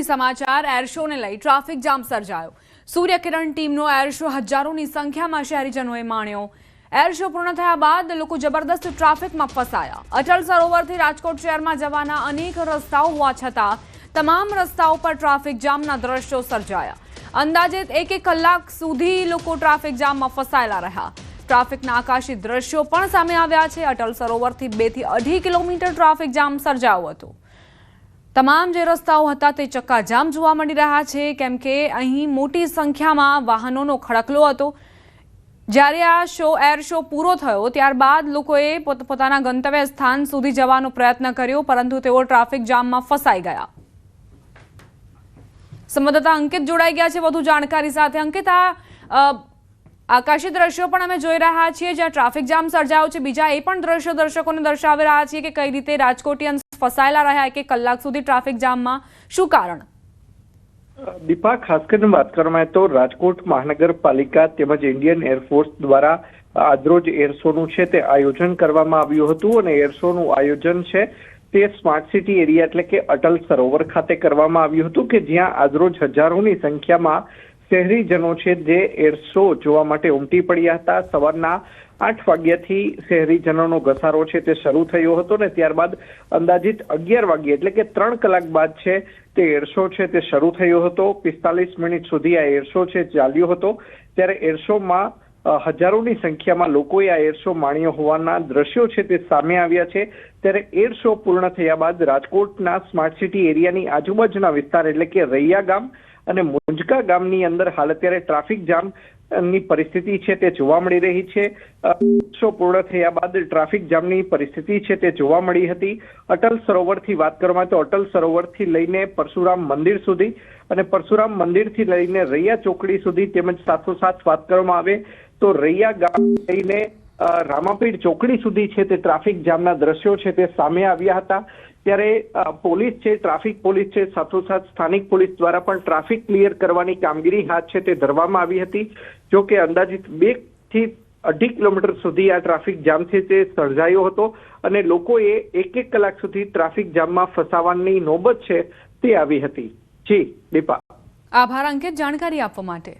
મહેસાણાથી સમાચાર air show ને લઈ ટ્રાફિક જામ સર્જાયો। સૂર્યકિરણ ટીમનો એર શો હજારોની સંખ્યામાં શહેરીજનોએ માણ્યો। એર શો પૂર્ણ થયા બાદ લોકો જબરદસ્ત ટ્રાફિકમાં ફસાયા। અટલ સરોવરથી રાજકોટ શહેરમાં જવાના અનેક રસ્તાઓ હોવા છતાં તમામ રસ્તાઓ પર ટ્રાફિક જામના દ્રશ્યો સર્જાયા। અંદાજે 1 કલાક સુધી લોકો ટ્રાફિક જામમાં ફસાયેલા રહ્યા। ટ્રાફિકના આકાશી દ્રશ્યો પણ સામે આવ્યા છે। અટલ સરોવરથી 2 થી 2.5 કિલોમીટર ટ્રાફિક જામ સર્જાયો હતો। તમામ જે રસ્તાઓ હતા તે ચક્કાજામ જોવા મળી રહ્યા છે, કેમ કે અહીં મોટી સંખ્યામાં વાહનોનો ખડકલો હતો। જ્યારે આ એર શો પૂરો થયો ત્યારબાદ લોકોએ પોતાના ગંતવ્ય સ્થાન સુધી જવાનો પ્રયત્ન કર્યો, પરંતુ તેઓ ટ્રાફિક જામમાં ફસાઈ ગયા। સંવાદદાતા અંકિત જોડાઈ ગયા છે વધુ જાણકારી સાથે। અંકિત, આકાશી દ્રશ્યો પણ અમે જોઈ રહ્યા છીએ જ્યાં ટ્રાફિક જામ સર્જાયો છે। બીજા એ પણ દ્રશ્યો દર્શકોને દર્શાવી રહ્યા છીએ કે કઈ રીતે રાજકોટિયન્સ ફસાયેલા રહ્યા 1 કલાક સુધી ટ્રાફિક જામમાં, શું કારણ? દીપા, ખાસ કરીને વાત કરવામાં તો રાજકોટ મહાનગરપાલિકા તેમજ ઇન્ડિયન એરફોર્સ દ્વારા આજરોજ એર શોનું છે તે આયોજન કરવામાં આવ્યું હતું અને એર શોનું આયોજન છે તે સ્માર્ટ સિટી એરિયા એટલે કે અટલ સરોવર ખાતે કરવામાં આવ્યું હતું કે જ્યાં આજરોજ હજારોની સંખ્યામાં શહેરીજનો છે જે એર શો જોવા માટે ઉમટી પડ્યા હતા। સવારના 8 વાગ્યાથી શહેરીજનોનો ઘસારો છે તે શરૂ થયો હતો ને ત્યારબાદ અંદાજિત 11 વાગ્યે એટલે કે 3 કલાક બાદ છે તે એર શો છે તે શરૂ થયો હતો। 45 મિનિટ સુધી આ એર શો છે ચાલ્યો હતો। ત્યારે એર શોમાં હજારોની સંખ્યામાં લોકોએ આ એર શો માણ્યો હોવાના દ્રશ્યો છે તે સામે આવ્યા છે। ત્યારે એર શો પૂર્ણ થયા બાદ રાજકોટના સ્માર્ટ સિટી એરિયાની આજુબાજુના વિસ્તાર એટલે કે રૈયા ગામ અને મુંજકા ગામની અંદર હાલ અત્યારે ટ્રાફિક જામ ની પરિસ્થિતિ છે તે જોવા મળી રહી છે। શો પૂર્ણ થયા બાદ ટ્રાફિક જામની પરિસ્થિતિ છે તે જોવા મળી હતી। અટલ સરોવરથી વાત કરવામાં તો અટલ સરોવરથી લઈને પરશુરામ મંદિર સુધી અને પરશુરામ મંદિરથી લઈને રૈયા ચોકડી સુધી તેમજ સાથોસાથ વાત કરવામાં આવે તો રૈયા ગામ લઈને રામાપીર ચોકડી સુધી છે તે ટ્રાફિક જામના દ્રશ્યો છે તે સામે આવ્યા હતા। ત્યારે પોલીસ છે, ટ્રાફિક પોલીસ છે, સાથોસાથ સ્થાનિક પોલીસ દ્વારા પણ ટ્રાફિક ક્લિયર કરવાની કામગીરી હાથ છે તે ધરવામાં આવી હતી। જો કે અંદાજિત 2 થી 2.5 કિલોમીટર સુધી આ ટ્રાફિક જામ છે તે સર્જાયો હતો અને લોકોએ 1 કલાક સુધી ટ્રાફિક જામમાં ફસાવાની નોબત છે તે આવી હતી। જી દીપા, આભાર અંકિત જાણકારી આપવા માટે।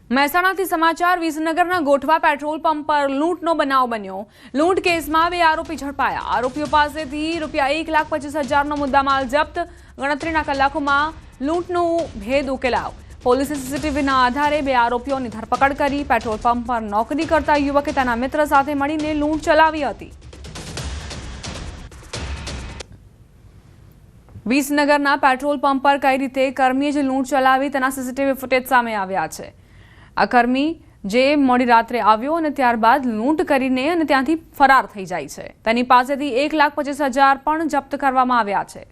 મહેસાણાથી સમાચાર વિસનગરના ગોઠવા પેટ્રોલ પંપ પર લૂંટનો બનાવ બન્યો। લૂંટ કેસમાં 2 આરોપી ઝડપાયા। આરોપીઓ પાસેથી ₹1,25,000નો મુદ્દામાલ જપ્ત। ગણતરીના કલાકોમાં લૂંટનો ભેદ ઉકેલાયો। પોલીસે સીસીટીવીના આધારે 2 આરોપીઓની ધરપકડ કરી। પેટ્રોલ પંપ પર નોકરી કરતા યુવકે તેના મિત્ર સાથે મળીને લૂંટ ચલાવી હતી। વિસનગરના પેટ્રોલ પંપ પર કઈ રીતે કર્મીએ જ લૂંટ ચલાવી તેના સીસીટીવી ફૂટેજ સામે આવ્યા છે। આ કર્મી જે મોડી રાત્રે આવ્યો અને ત્યારબાદ લૂંટ કરીને અને ત્યાંથી ફરાર થઈ જાય છે। તેની પાસેથી ₹1,25,000 પણ જપ્ત કરવામાં આવ્યા છે।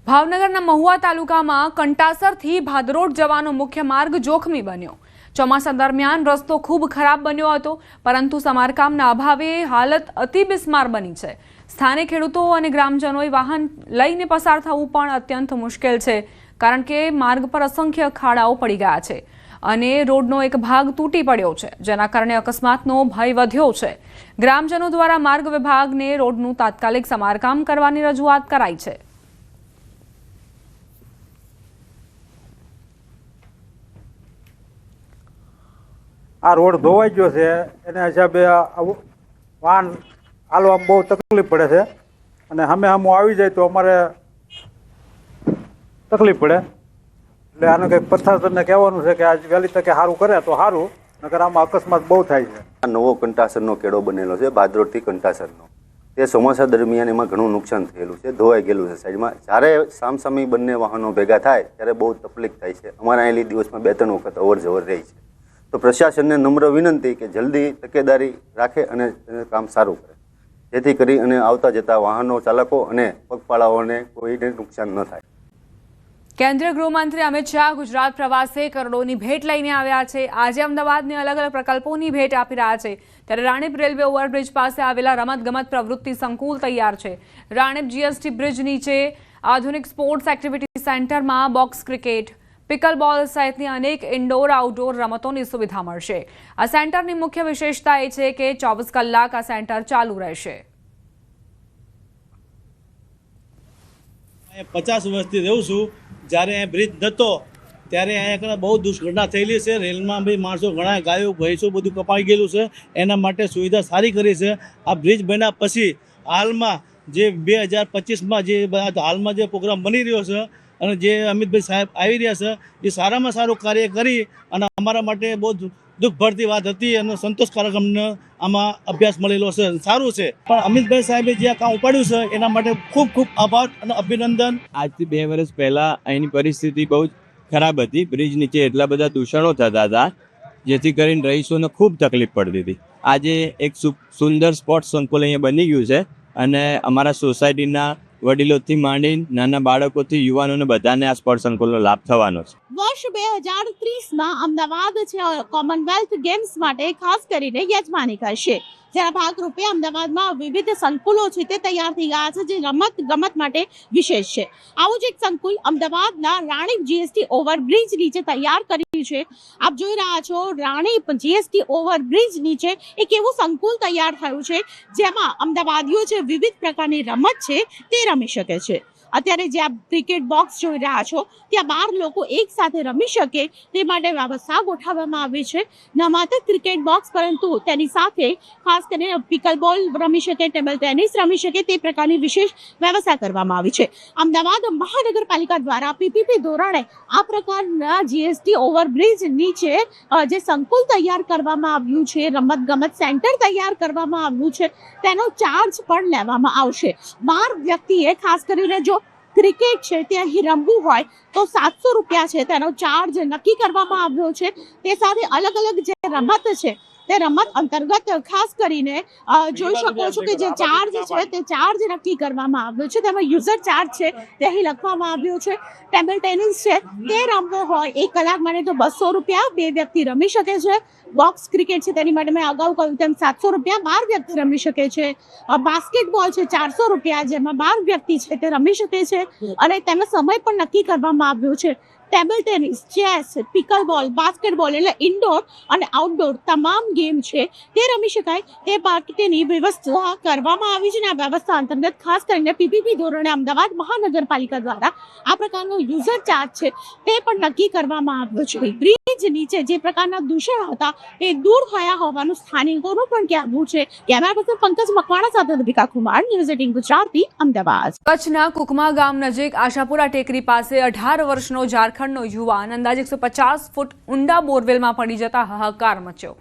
ભાવનગરના મહુવા તાલુકામાં કંટાસરથી ભાદરોડ જવાનો મુખ્ય માર્ગ જોખમી બન્યો। ચોમાસા દરમિયાન રસ્તો ખૂબ ખરાબ બન્યો હતો, પરંતુ સમારકામના અભાવે હાલત અતિ બિસ્માર બની છે। સ્થાનિક ખેડૂતો અને ગ્રામજનોએ વાહન લઈને પસાર થવું પણ અત્યંત મુશ્કેલ છે, કારણ કે માર્ગ પર અસંખ્ય ખાડાઓ પડી ગયા છે અને રોડનો એક ભાગ તૂટી પડ્યો છે, જેના કારણે અકસ્માતનો ભય વધ્યો છે। ગ્રામજનો દ્વારા માર્ગ વિભાગને રોડનું તાત્કાલિક સમારકામ કરવાની રજૂઆત કરાઈ છે। આ રોડ ધોવાઈ ગયો છે, એના હિસાબે વાહન હાલવામાં બહુ તકલીફ પડે છે અને સામે આવી જાય તો અમારે તકલીફ પડે। એટલે આને કંઈક પ્રશાસનને કહેવાનું છે કે આજ વહેલી તકે સારું કરે તો સારું, નકર આમાં અકસ્માત બહુ થાય છે। આ નવો કંટાસરનો કેળો બનેલો છે, ભાદરોડથી કંટાસરનો। તે ચોમાસા દરમિયાન એમાં ઘણું નુકસાન થયેલું છે, ધોવાઈ ગયેલું છે સાઈડમાં। જ્યારે સામસામી બંને વાહનો ભેગા થાય ત્યારે બહુ તકલીફ થાય છે। અમારા અહીંથી દિવસમાં 2-3 વખત અવર જવર રહી છે। તો પ્રશાસનને નમ્ર વિનંતી કે જલ્દી તકેદારી રાખે અને કામ સારું કરે, જેથી કરી અને આવતા જતા વાહનો ચાલકો અને પગપાળાઓને કોઈને નુકસાન ન થાય। કેન્દ્રીય ગૃહમંત્રી અમિત શાહ ગુજરાત પ્રવાસે કરોડોની ભેટ લઈને આવ્યા છે। આજે અમદાવાદની અલગ અલગ પ્રકલ્પોની ભેટ આપી રહ્યા છે। ત્યારે રાણીપ રેલવે ઓવરબ્રિજ પાસે આવેલા રમતગમત પ્રવૃત્તિ સંકુલ તૈયાર છે। રાણીપ જીએસટી બ્રિજ નીચે આધુનિક સ્પોર્ટ્સ એક્ટિવિટી સેન્ટરમાં બોક્સ ક્રિકેટ, પિકલબોલ સહિતની અનેક ઇન્ડોર આઉટડોર રમતોની સુવિધા મળશે। આ સેન્ટરની મુખ્ય વિશેષતા એ છે કે 24 કલાક આ સેન્ટર ચાલુ રહેશે। 50 વર્ષથી રહું છું. જ્યારે અહીંયા બ્રિજ નહોતો ત્યારે અહીંયા આગળ બહુ દુર્ઘટના થયેલી છે. રેલમાં બી માણસો ઘણા ગાયો ભેંસો બધું કપાઈ ગયેલું છે. એના માટે સુવિધા સારી કરી છે. આ બ્રિજ બન્યા પછી હાલમાં જે 2025માં જે હાલમાં જે પ્રોગ્રામ બની રહ્યો છે અને જે અમિતભાઈ સાહેબ આવી રહ્યા છે એ સારામાં સારું કાર્ય કરી અને અમારા માટે બહુ દુઃખ ભરતી વાત હતી અને સંતોષકારક અમને આમાં અભ્યાસ મળેલો છે. સારું છે. પણ અમિતભાઈ સાહેબે જે આ કામ ઉપાડ્યું છે એના માટે ખૂબ ખૂબ આભાર અને અભિનંદન. આજથી 2 વર્ષ પહેલાં અહીંની પરિસ્થિતિ બહુ જ ખરાબ હતી. બ્રિજ નીચે એટલા બધા દૂષણો થતા હતા જેથી કરીને રહીશોને ખૂબ તકલીફ પડતી હતી. આજે એક સુંદર સ્પોર્ટ્સ સંકુલ અહીંયા બની ગયું છે અને અમારા સોસાયટીના વડીલોથી માંડીને નાના બાળકોથી યુવાનોને બધાને આ સ્પોર્ટ્સ સંકુલનો લાભ થવાનો છે. વર્ષ 2030માં અમદાવાદ છે કોમનવેલ્થ ગેમ્સ માટે ખાસ કરીને યજમાની કરશે. જેના ભાગરૂપે અમદાવાદમાં વિવિધ સંકુલો છે તે તૈયાર થઈ ગયા છે જે રમત ગમત માટે વિશેષ છે. આવું જ એક સંકુલ અમદાવાદના રાણીપ જીએસટી ઓવરબ્રિજ નીચે તૈયાર કર્યું છે. આપ જોઈ રહ્યા છો રાણીપ જીએસટી ઓવરબ્રિજ નીચે એક એવું સંકુલ તૈયાર થયું છે જેમાં અમદાવાદીઓ છે વિવિધ પ્રકારની રમત છે તે રમી શકે છે. અત્યારે જે આપ ક્રિકેટ બોક્સ જોઈ રહ્યા છો ત્યાં 12 લોકો એક સાથે રમી શકે તે માટે વ્યવસ્થા ગોઠવવામાં આવી છે. ન માત્ર ક્રિકેટ બોક્સ પરંતુ તેની સાથે ખાસ કરીને પિકલ બોલ રમી શકે, ટેબલ ટેનિસ રમી શકે તે પ્રકારની વિશેષ વ્યવસ્થા કરવામાં આવી છે. અમદાવાદ મહાનગરપાલિકા દ્વારા પીપીપી ધોરણે આ પ્રકારના જીએસટી ઓવરબ્રિજ નીચે જે સંકુલ તૈયાર કરવામાં આવ્યું છે, રમત ગમત સેન્ટર તૈયાર કરવામાં આવ્યું છે તેનો ચાર્જ પણ લેવામાં આવશે. 12 વ્યક્તિએ ખાસ કરીને જો ક્રિકેટ છે તે અહીં રમવું હોય તો 700 રૂપિયા છે તેનો ચાર્જ નક્કી કરવામાં આવ્યો છે. તે સાથે અલગ અલગ જે રમત છે તે રમત અંતર્ગત ખાસ કરીને જોઈ શકો છો કે જે ચાર્જ છે તે ચાર્જ નક્કી કરવામાં આવ્યો છે. તેમાં યુઝર ચાર્જ છે તે અહીં લખવામાં આવ્યો છે. ટેબલ ટેનિસ છે તે રમવો હોય 1 કલાક માટે તો 200 રૂપિયા 2 વ્યક્તિ રમી શકે છે. બોક્સ ક્રિકેટ છે તેની માટે મેં અગાઉ કહ્યું તેમ 700 રૂપિયા 12 વ્યક્તિ રમી શકે છે. બાસ્કેટબોલ છે 400 રૂપિયા જેમાં 12 વ્યક્તિ છે તે રમી શકે છે અને તેનો સમય પણ નક્કી કરવામાં આવ્યો છે. ટેબલ ટેનિસ, ચેસ, પિકલ બોલ, બાસ્કેટબોલ એટલે ઇન્ડોર અને આઉટડોર તમામ ગેમ છે તે રમી શકાય તે માટેની વ્યવસ્થા કરવામાં આવી છે. અને આ વ્યવસ્થા અંતર્ગત ખાસ કરીને પીપીપી ધોરણે અમદાવાદ મહાનગરપાલિકા દ્વારા આ પ્રકારનો યુઝર ચાર્જ છે તે પણ નક્કી કરવામાં આવ્યો છે. બ્રિજ નીચે જે પ્રકારના દૂષણ હતા તે દૂર થયા હોવાનું સ્થાનિકોનું પણ કહેવું છે. કેમેરા પર્સન પંકજ મકવાણા સાથે દીપિકા કુમાર, ન્યૂઝ 18 ગુજરાતી, અમદાવાદ. કચ્છના કુકમા ગામ નજીક આશાપુરા ટેકરી પાસે 18 વર્ષનો ઝારખંડનો યુવાન અંદાજે 150 ફૂટ ઊંડા બોરવેલમાં પડી જતા હાહાકાર મચ્યો.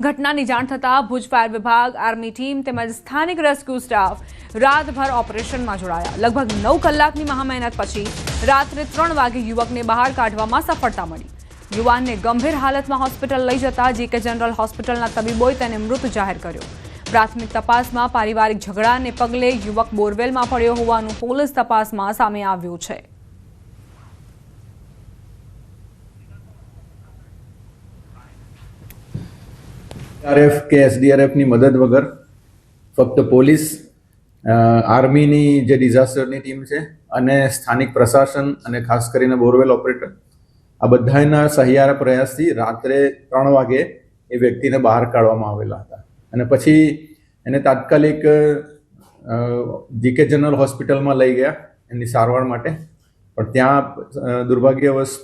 ઘટનાની જાણ થતાં ભુજ ફાયર વિભાગ, આર્મી ટીમ તેમજ સ્થાનિક રેસ્ક્યુ સ્ટાફ રાતભર ઓપરેશનમાં જોડાયા. લગભગ 9 કલાકની મહામહેનત પછી રાત્રે 3 વાગે યુવકને બહાર કાઢવામાં સફળતા મળી. યુવાનને ગંભીર હાલતમાં હોસ્પિટલ લઈ જતા જીકે જનરલ હોસ્પિટલના તબીબોએ તેને મૃત જાહેર કર્યો. પ્રાથમિક તપાસમાં પારિવારિક ઝઘડાને પગલે યુવક બોરવેલમાં પડ્યો હોવાનું પોલીસ તપાસમાં સામે આવ્યું છે. આરએફ કે એસડીઆરએફની મદદ વગર ફક્ત પોલીસ, આર્મીની જે ડિઝાસ્ટરની ટીમ છે અને સ્થાનિક પ્રશાસન અને ખાસ કરીને બોરવેલ ઓપરેટર આ બધાના સહિયારા પ્રયાસથી રાત્રે 3 વાગે એ વ્યક્તિને બહાર કાઢવામાં આવેલા હતા અને પછી એને તાત્કાલિક જીકે જનરલ હોસ્પિટલમાં લઈ ગયા એની સારવાર માટે. પણ ત્યાં દુર્ભાગ્યવશ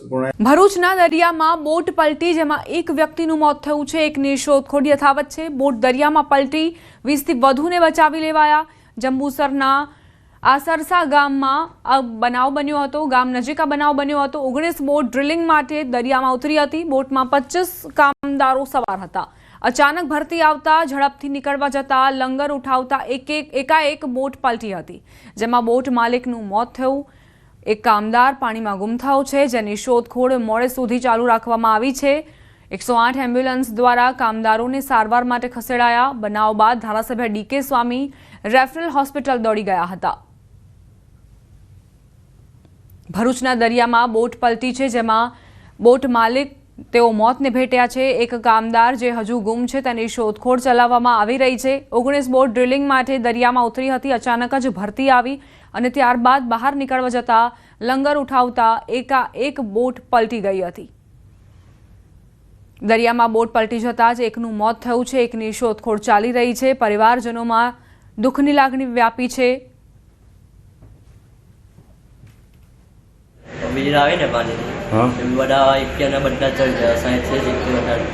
ભરૂચના દરિયામાં બોટ પલટી જેમાં એક વ્યક્તિનું મોત થયું છે. એકની શોધખોળ યથાવત છે. બોટ દરિયામાં પલટી 20થી વધુને બચાવી લેવાયા. જંબુસરના આસરસા ગામમાં આ બનાવ બન્યો હતો. ગામ નજીક આ બનાવ બન્યો હતો. 19 બોટ ડ્રિલિંગ માટે દરિયામાં ઉતરી હતી. બોટમાં 25 કામદારો સવાર હતા. અચાનક ભરતી આવતા ઝડપથી નીકળવા જતા લંગર ઉઠાવતા એકાએક બોટ પલટી હતી જેમાં બોટ માલિકનું મોત થયું. એક કામદાર પાણીમાં ગુમ થયો છે જેની શોધખોળ મોડે સુધી ચાલુ રાખવામાં આવી છે. 108 એમ્બ્યુલન્સ દ્વારા કામદારોને સારવાર માટે ખસેડાયા. બનાવ બાદ ધારાસભ્ય ડીકે સ્વામી રેફરલ હોસ્પિટલ દોડી ગયા હતા. ભરૂચના દરિયામાં બોટ પલટી છે જેમાં બોટ માલિક તેઓ મોતને ભેટ્યા છે. એક કામદાર જે હજુ ગુમ છે તેની શોધખોળ ચલાવવામાં આવી રહી છે. 19 બોટ ડ્રિલિંગ માટે દરિયામાં ઉતરી હતી. અચાનક જ ભરતી આવી અને ત્યારબાદ બહાર નીકળવા જતા લંગર ઉઠાવતા એકાએક બોટ પલટી ગઈ હતી. દરિયામાં બોટ પલટી જતાં જ એકનું મોત થયું છે. એકની શોધખોળ ચાલી રહી છે. પરિવારજનોમાં દુઃખની લાગણી વ્યાપી છે. વીર આવે ને પાણીની હા એ બધા એકના બધા ચડી ગયા 60 છે એકથી વધારે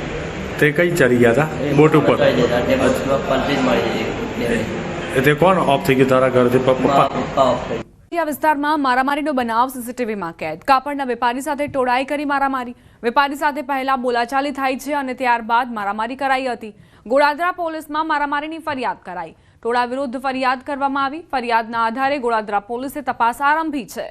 તે કઈ ચડી ગયા હતા બોટ ઉપર ચડી જતા તે બસમાં પલટી જ મારી દીધી તે કોણ ઓફ થઈ ગયું તારા ઘરથી પપ્પા પપ્પા ઓફ થઈ આ વિસ્તારમાં મારામારીનો બનાવ સીસીટીવીમાં કેદ. કાપડના વેપારી સાથે ટોળાઈ કરી મારામારી. વેપારી સાથે પહેલા બોલાચાલી થાય છે અને ત્યારબાદ મારામારી કરાઈ હતી. ગોળાદરા પોલીસમાં મારામારીની ફરિયાદ કરાઈ. ટોળા વિરુદ્ધ ફરિયાદ કરવામાં આવી. ફરિયાદના આધારે ગોળાદરા પોલીસે તપાસ આરંભી છે.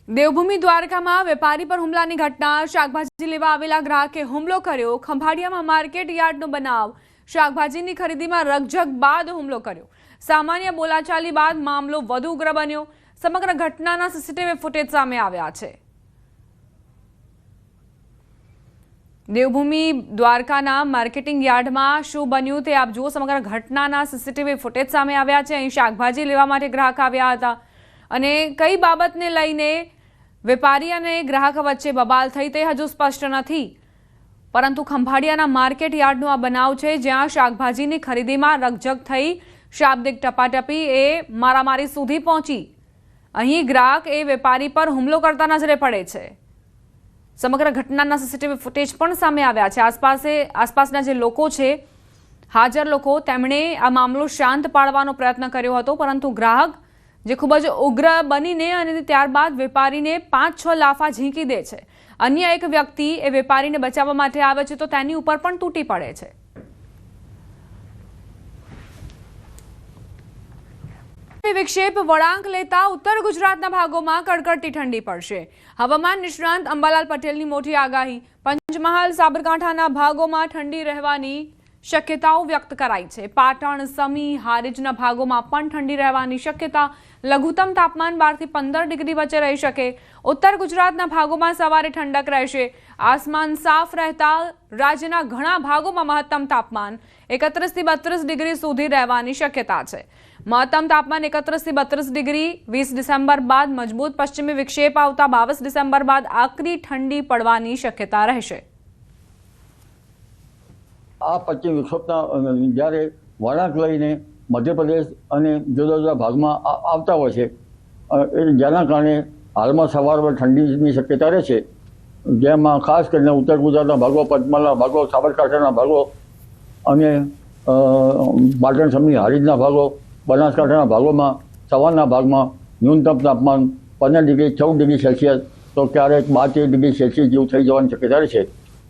દેવભૂમિ દ્વારકામાં વેપારી પર હુમલાની ઘટના. શાકભાજી લેવા આવેલા ગ્રાહકે હુમલો કર્યો. ખંભાળિયામાં માર્કેટ યાર્ડનો બનાવ. શાકભાજીની ખરીદીમાં રકઝક બાદ હુમલો કર્યો. સામાન્ય બોલાચાલી બાદ મામલો વધુ ઉગ્ર બન્યો. સમગ્ર ઘટનાના સીસીટીવી ફૂટેજ સામે આવ્યા છે. દેવભૂમિ દ્વારકાના માર્કેટિંગ યાર્ડમાં શું બન્યું તે આપ જુઓ. સમગ્ર ઘટનાના સીસીટીવી ફૂટેજ સામે આવ્યા છે. અહીં શાકભાજી લેવા માટે ગ્રાહક આવ્યા હતા અને કઈ બાબતને લઈને વેપારી અને ગ્રાહક વચ્ચે બબાલ થઈ તે હજુ સ્પષ્ટ નથી. પરંતુ ખંભાળિયાના માર્કેટ યાર્ડનો આ બનાવ છે જ્યાં શાકભાજીની ખરીદીમાં રકઝક થઈ શાબ્દિક ટપાટપી એ મારામારી સુધી પહોંચી. અહીં ગ્રાહક એ વેપારી પર હુમલો કરતા નજરે પડે છે. સમગ્ર ઘટનાના સીસીટીવી ફૂટેજ પણ સામે આવ્યા છે. આસપાસના જે લોકો છે, હાજર લોકો, તેમણે આ મામલો શાંત પાડવાનો પ્રયત્ન કર્યો હતો, પરંતુ ગ્રાહક જે ખૂબ જ ઉગ્ર બનીને અને ત્યારબાદ વેપારીને 5-6 લાફા ઝીંકી દે છે. અન્ય એક વ્યક્તિ એ વેપારીને બચાવવા માટે આવે છે તો તેની ઉપર પણ તૂટી પડે છે. વિક્ષેપ વળાંક લેતા ઉત્તર ગુજરાતના ભાગોમાં કડકડતી ઠંડી પડશે. હવામાન નિષ્ણાંત અંબાલાલ પટેલની મોટી આગાહી. પંચમહાલ, સાબરકાંઠાના ભાગોમાં ઠંડી રહેવાની શક્યતાઓ વ્યક્ત કરાઈ છે. પાટણ, સમી, હારીજના ભાગોમાં પણ ઠંડી રહેવાની શક્યતા. લઘુત્તમ તાપમાન 12 થી 15 ડિગ્રી વચ્ચે રહી શકે. ઉત્તર ગુજરાતના ભાગોમાં સવારે ઠંડક રહેશે. આસમાન સાફ રહેતા રાજ્યના ઘણા ભાગોમાં મહત્તમ તાપમાન 31 થી 32 ડિગ્રી સુધી રહેવાની શક્યતા છે. મહત્તમ તાપમાન 31 થી 32 ડિગ્રી. 20 ડિસેમ્બર બાદ મજબૂત પશ્ચિમી વિક્ષેપ આવતા 22 ડિસેમ્બર બાદ આકરી ઠંડી પડવાની શક્યતા રહેશે. આ પશ્ચિમ વિક્ષેપના જ્યારે વળાંક લઈને મધ્યપ્રદેશ અને જુદા જુદા ભાગમાં આવતા હોય છે, જેના કારણે હાલમાં સવારમાં ઠંડીની શક્યતા રહે છે. જેમાં ખાસ કરીને ઉત્તર ગુજરાતના ભાગો, પંચમહાલના ભાગો, સાબરકાંઠાના ભાગો અને પાટણ, સમી, હારીજના ભાગો, બનાસકાંઠાના ભાગોમાં સવારના ભાગમાં ન્યૂનતમ તાપમાન 15 ડિગ્રી 14 ડિગ્રી સેલ્સિયસ તો ક્યારેક 12 ડિગ્રી સેલ્સિયસ જેવું થઈ જવાની શક્યતા રહે છે.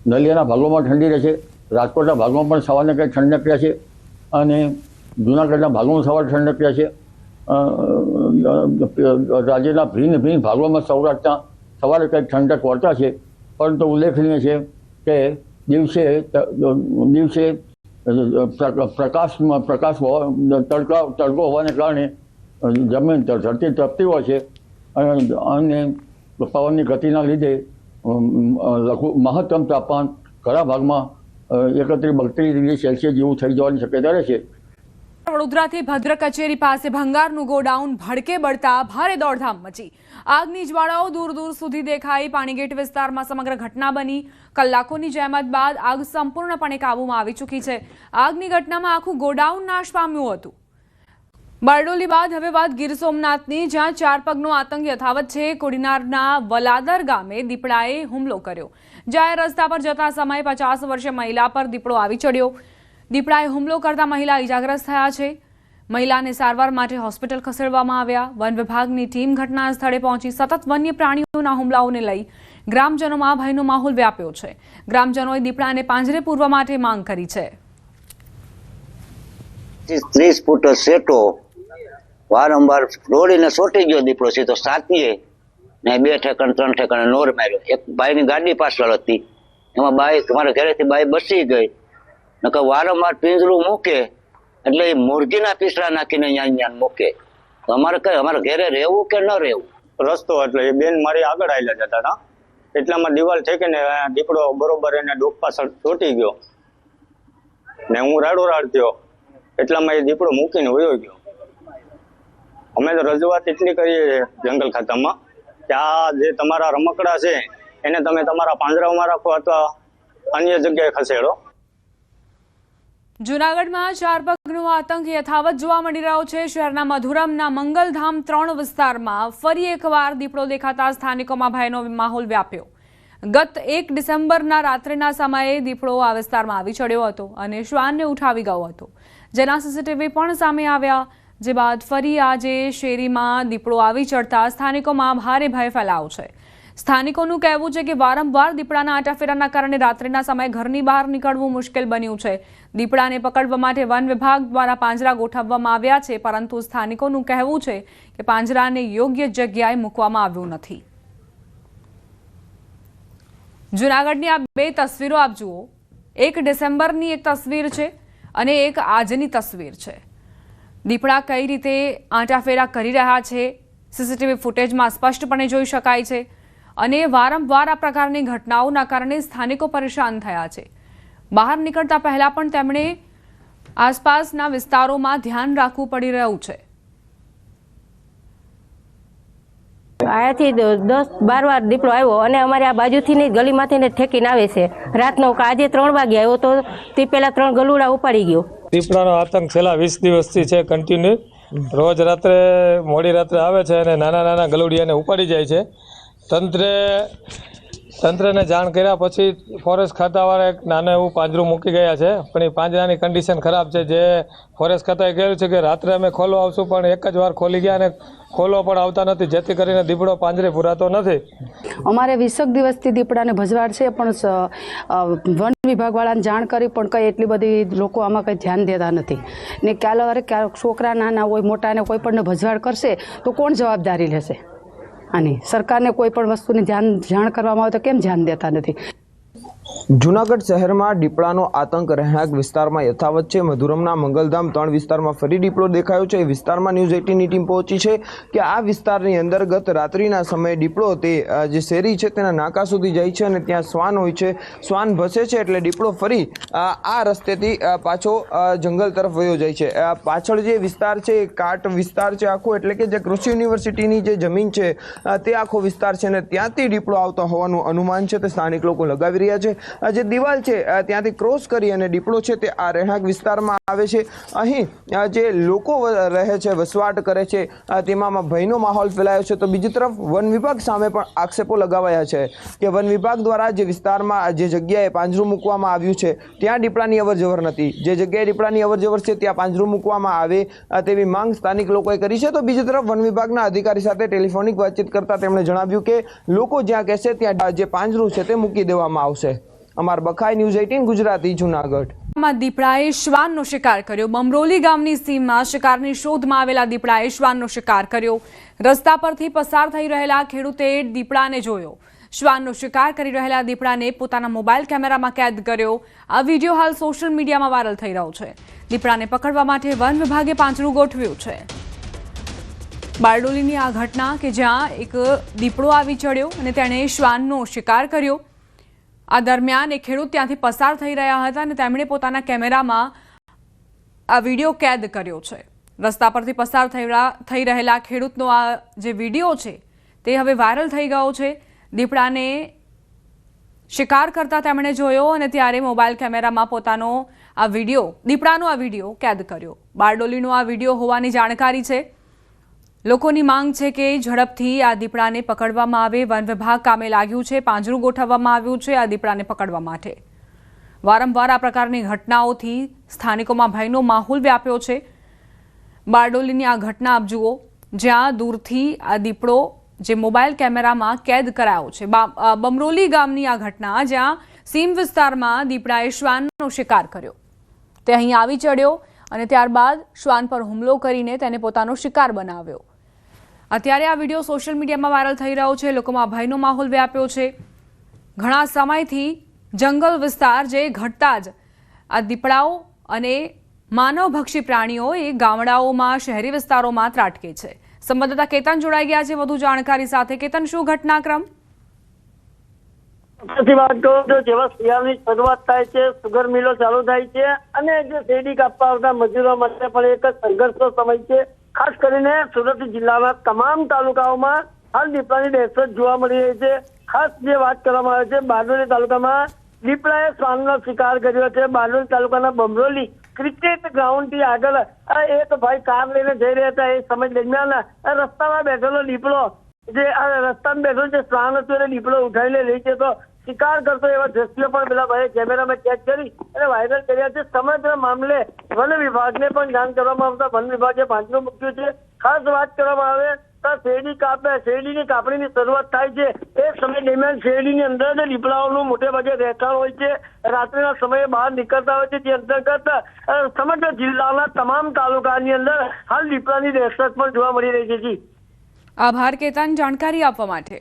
નલિયાના ભાગોમાં ઠંડી રહેશે. રાજકોટના ભાગમાં પણ સવારને કંઈક ઠંડક રહેશે અને જૂનાગઢના ભાગોમાં સવારે ઠંડક રહેશે. રાજ્યના ભિન્ન ભાગોમાં સૌરાષ્ટ્રના સવારે કંઈક ઠંડક વર્તાશે. પરંતુ ઉલ્લેખનીય છે કે દિવસે પ્રકાશ તડકો હોવાને કારણે જમીન ધરતી તપતી હોય છે અને પવનની ગતિના લીધે મહત્તમ તાપમાન ઘણા ભાગમાં 31-32 ડિગ્રી સેલ્સિયસ જેવું થઈ જવાની શક્યતા રહે છે. વડોદરાથી ભદ્ર કચેરી પાસે ભંગારનું ગોડાઉન ભડકે બળતા ભારે દોડધામ મચી. આગની જ્વાળાઓ દૂર દૂર સુધી દેખાઈ. પાણીગેટ વિસ્તારમાં સમગ્ર ઘટના બની. કલાકોની જહેમત બાદ આગ સંપૂર્ણપણે કાબૂમાં આવી ચૂકી છે. આગની ઘટનામાં આખું ગોડાઉન નાશ પામ્યું હતું. બારડોલી બાદ હવે વાત ગીર સોમનાથની, જ્યાં 4 પગનો આતંક યથાવત છે. કોડીનારના વલાદર ગામે દીપડાએ હુમલો કર્યો. જાહેર રસ્તા પર જતા સમયે 50 વર્ષીય મહિલા પર દીપડો આવી ચડ્યો. દીપડાએ હુમલો કરતા મહિલા ઇજાગ્રસ્ત થયા છે. મહિલાને સારવાર માટે હોસ્પિટલ ખસેડવામાં આવ્યા. વન વિભાગની ટીમ ઘટના સ્થળે પહોંચી. સતત વન્ય પ્રાણીઓના હુમલાઓને લઈ ગ્રામજનોમાં ભયનો માહોલ વ્યાપ્યો છે. ગ્રામજનોએ દીપડાને પાંજરે પૂરવા માટે માંગ કરી છે. 30 ફૂટ સેટો વારંવાર દોડીને સોટી ગયો દીપડો સીધો સાથીએ ને 2 ઠેકાણે 3 ઠેકાણે નોર માર્યો. એક બાઈની ગાડી પાછળ હતી, એમાં બાઈ તમારા ઘરેથી બાઈ બસી ગઈ. નકર વારંવાર પિંજરું મૂકે એટલે એ મુરગીના પીસડા નાખીને અહીંયા મૂકે. તો અમારે ઘરે રહેવું કે ન રહેવું? રસ્તો એટલે એ બેન મારી આગળ આવેલા જતા હતા, એટલામાં દિવાલ ઠેકીને દીપડો બરોબર એને ડોક પાછળ ચોટી ગયો ને હું રાડો થયો. એટલામાં એ દીપડો મૂકીને વયો ગયો. અમે તો રજૂઆત એટલી કરીએ જંગલ ખાતામાં કે આ જે તમારા રમકડા છે એને તમે તમારા પાંજરામાં રાખો અથવા અન્ય જગ્યાએ ખસેડો. જૂનાગઢમાં ચાર પગનો આતંક યથાવત જોવા મળી રહ્યો છે. શહેરના મધુરમના મંગલધામ 3 વિસ્તારમાં ફરી એકવાર દીપડો દેખાતા સ્થાનિકોમાં ભયનો માહોલ વ્યાપ્યો. ગત 1 ડિસેમ્બરના રાત્રિના સમયે દીપડો આ વિસ્તારમાં આવી ચડ્યો હતો અને શ્વાનને ઉઠાવી ગયો હતો, જેના સીસીટીવી પણ સામે આવ્યા. જે બાદ ફરી આજે શેરીમાં દીપડો આવી ચડતા સ્થાનિકોમાં ભારે ભય ફેલાયો છે. સ્થાનિકોનું કહેવું છે કે વારંવાર દીપડાના આટાફેરાના કારણે રાત્રિના સમયે ઘરની બહાર નીકળવું મુશ્કેલ બન્યું છે. દીપડાને પકડવા માટે વન વિભાગ દ્વારા પાંજરા ગોઠવવામાં આવ્યા છે, પરંતુ સ્થાનિકોનું કહેવું છે કે પાંજરાને યોગ્ય જગ્યાએ મૂકવામાં આવ્યું નથી. જૂનાગઢની આ 2 તસવીરો આપ જુઓ. 1 ડિસેમ્બરની એક તસવીર છે અને એક આજની તસવીર છે. દીપડા કઈ રીતે આંટાફેરા કરી રહ્યા છે સીસીટીવી ફૂટેજમાં સ્પષ્ટપણે જોઈ શકાય છે અને વારંવાર આ પ્રકારની ઘટનાઓના કારણે સ્થાનિકો પરેશાન થયા છે. બહાર નીકળતા પહેલા પણ તેમણે આસપાસના વિસ્તારોમાં ધ્યાન રાખવું પડી રહ્યું છે. આયાથી 10-12 વાર દીપડો આવ્યો અને અમારે આ બાજુથી ગલીમાંથી ઠેકીને આવે છે. રાતનો આજે 3 વાગે આવ્યો તો તે પહેલા 3 ગલુડા ઉપાડી ગયો. દીપડાનો આતંક છેલ્લા 20 દિવસથી છે કન્ટિન્યુ. રોજ રાત્રે મોડી રાત્રે આવે છે અને નાના નાના ગલુડિયાને ઉપાડી જાય છે. તંત્રને જાણ કર્યા પછી ફોરેસ્ટ ખાતાવાળા એક નાનું એવું પાંજરું મૂકી ગયા છે, પણ એ પાંજરાની કન્ડિશન ખરાબ છે. જે ફોરેસ્ટ ખાતાએ કહ્યું છે કે રાત્રે અમે ખોલવા આવશું, પણ એક જ વાર ખોલી ગયા અને ખોલવા પણ આવતા નથી, જેથી કરીને દીપડો પાંજરે પુરાતો નથી. અમારે 20 દિવસથી દીપડાને ભજવાડ છે, પણ વન વિભાગવાળાને જાણ કરી પણ કંઈ એટલી બધી લોકો આમાં કંઈ ધ્યાન દેતા નથી ને ક્યારેક છોકરા નાના હોય મોટાને કોઈ પણને ભજવાડ કરશે તો કોણ જવાબદારી લેશે? આની સરકારને કોઈ પણ વસ્તુની જાણ કરવામાં આવે તો કેમ ધ્યાન દેતા નથી? જૂનાગઢ શહેરમાં દીપડાનો આતંક રહેણાંક વિસ્તારમાં યથાવત છે. મધુરમના મંગલધામ 3 વિસ્તારમાં ફરી દીપડો દેખાયો છે. વિસ્તારમાં ન્યૂઝ 18ની ટીમ પહોંચી છે કે આ વિસ્તારની અંદર ગત રાત્રિના સમયે દીપડો તે જે શેરી છે તેના નાકા સુધી જાય છે અને ત્યાં શ્વાન હોય છે. શ્વાન ભસે છે એટલે દીપડો ફરી આ રસ્તેથી પાછો જંગલ તરફ વયો જાય છે. પાછળ જે વિસ્તાર છે એ કાટ વિસ્તાર છે આખો, એટલે કે જે કૃષિ યુનિવર્સિટીની જે જમીન છે તે આખો વિસ્તાર છે અને ત્યાંથી દીપડો આવતો હોવાનું અનુમાન છે તે સ્થાનિક લોકો લગાવી રહ્યા છે. જે દિવાલ છે ત્યાંથી ક્રોસ કરી અને દીપડો છે તે આ રહેણાંક વિસ્તારમાં આવે છે. અહીં જે લોકો રહે છે, વસવાટ કરે છે, તેમાં ભયનો માહોલ ફેલાયો છે. તો બીજી તરફ વન વિભાગ સામે પણ આક્ષેપો લગાવાયા છે કે વન વિભાગ દ્વારા જે વિસ્તારમાં જે જગ્યાએ પાંજરું મૂકવામાં આવ્યું છે ત્યાં દીપડાની અવરજવર નથી. જે જગ્યાએ દીપડાની અવરજવર છે ત્યાં પાંજરું મૂકવામાં આવે તેવી માંગ સ્થાનિક લોકોએ કરી છે. તો બીજી તરફ વન વિભાગના અધિકારી સાથે ટેલિફોનિક વાતચીત કરતા તેમણે જણાવ્યું કે લોકો જ્યાં કહેશે ત્યાં જે પાંજરું છે તે મૂકી દેવામાં આવશે. અમાર બખાઈ ન્યૂઝ 18 ગુજરાતી જૂનાગઢ. દીપડાએ શ્વાનનો શિકાર કર્યો. બમરોલી ગામની સીમમાં શિકારની શોધમાં આવેલા દીપડાએ શ્વાનનો શિકાર કર્યો. રસ્તા પરથી પસાર થઈ રહેલા ખેડૂતે દીપડાને જોયો. શ્વાનનો શિકાર કરી રહેલા દીપડાને પોતાના મોબાઈલ કેમેરામાં કેદ કર્યો. આ વિડીયો હાલ સોશિયલ મીડિયામાં વાયરલ થઈ રહ્યો છે. દીપડાને પકડવા માટે વન વિભાગે પાંજરું ગોઠવ્યું છે. બારડોલીની આ ઘટના કે જ્યાં એક દીપડો આવી ચડ્યો અને તેણે શ્વાનનો શિકાર કર્યો. આ દરમિયાન એક ખેડૂત ત્યાંથી પસાર થઈ રહ્યા હતા અને તેમણે પોતાના કેમેરામાં આ વિડીયો કેદ કર્યો છે. રસ્તા પરથી પસાર થઈ રહેલા ખેડૂતનો આ જે વિડીયો છે તે હવે વાયરલ થઈ ગયો છે. દીપડાને શિકાર કરતા તેમણે જોયો અને ત્યારે મોબાઈલ કેમેરામાં પોતાનો દીપડાનો આ વિડીયો કેદ કર્યો. બારડોલીનો આ વિડીયો હોવાની જાણકારી છે. લોકોની માંગ છે કે ઝડપથી આ દીપડાને પકડવામાં આવે. વન વિભાગ કામે લાગ્યું છે. પાંજરું ગોઠવવામાં આવ્યું છે આ દીપડાને પકડવા માટે. વારંવાર આ પ્રકારની ઘટનાઓથી સ્થાનિકોમાં ભયનો માહોલ વ્યાપ્યો છે. બારડોલીની આ ઘટના આપ જુઓ, જ્યાં દૂરથી આ દીપડો જે મોબાઈલ કેમેરામાં કેદ કરાયો છે. બમરોલી ગામની આ ઘટના જ્યાં સીમ વિસ્તારમાં દીપડાએ શ્વાનનો શિકાર કર્યો. તે અહીં આવી ચડ્યો અને ત્યારબાદ શ્વાન પર હુમલો કરીને તેને પોતાનો શિકાર બનાવ્યો. અત્યારે આ વિડીયો સોશિયલ મીડિયામાં વાયરલ થઈ રહ્યો છે. લોકોમાં ભયનો માહોલ વ્યાપ્યો છે. ઘણા સમયથી જંગલ વિસ્તાર જે ઘટતા જ આ દીપડાઓ અને માનવભક્ષી પ્રાણીઓ એ ગામડાઓમાં શહેરી વિસ્તારોમાં ત્રાટકે છે. સંવાદદાતા કેતન જોડાઈ ગયા છે વધુ જાણકારી સાથે. કેતન, શું ઘટનાક્રમ? વાત કરું તો જેવા શિયાળની શરૂઆત થાય છે, સુગર મિલો ચાલુ થાય છે અને જે શેરડી કાપવા આવતા મજૂરો માટે પણ એક સંઘર્ષનો સમય છે. ખાસ કરીને સુરત જિલ્લામાં તમામ તાલુકાઓમાં હાલ દીપડાની દહેશત જોવા મળી રહી છે. ખાસ જે વાત કરવામાં આવે છે, બારડોલી તાલુકામાં દીપડાએ શ્વાનનો શિકાર કર્યો છે. બારડોલી તાલુકાના બમરોલી ક્રિકેટ ગ્રાઉન્ડ થી આગળ એક ભાઈ કાર લઈને જઈ રહ્યા હતા. એ સમય દરમિયાન રસ્તામાં બેઠેલો દીપડો જે રસ્તામાં બેઠો જે શ્વાન હતો એને દીપડો ઉઠાવીને લઈ જતો શિકાર કરતો એવા દ્રશ્યો પણ પેલા ભાઈએ કેમેરામાં કેચ કરી અને વાયરલ કર્યા છે. સમગ્ર મામલે વન વિભાગને પણ જાણ કરવામાં આવતા વન વિભાગે પાંજરું મૂક્યું છે. ખાસ વાત કરવામાં આવે તો શેરડીની કાપણીની શરૂઆત થાય છે એ સમય દરમિયાન શેરડીની અંદર જ દીપડાઓનું મોટે ભાગે રહેઠાણ હોય છે. રાત્રિના સમયે બહાર નીકળતા હોય છે. જે અંતર્ગત સમગ્ર જિલ્લાના તમામ તાલુકાની અંદર હાલ દીપડાની દહેશત પણ જોવા મળી રહી છે. આભાર કેતન જાણકારી આપવા માટે.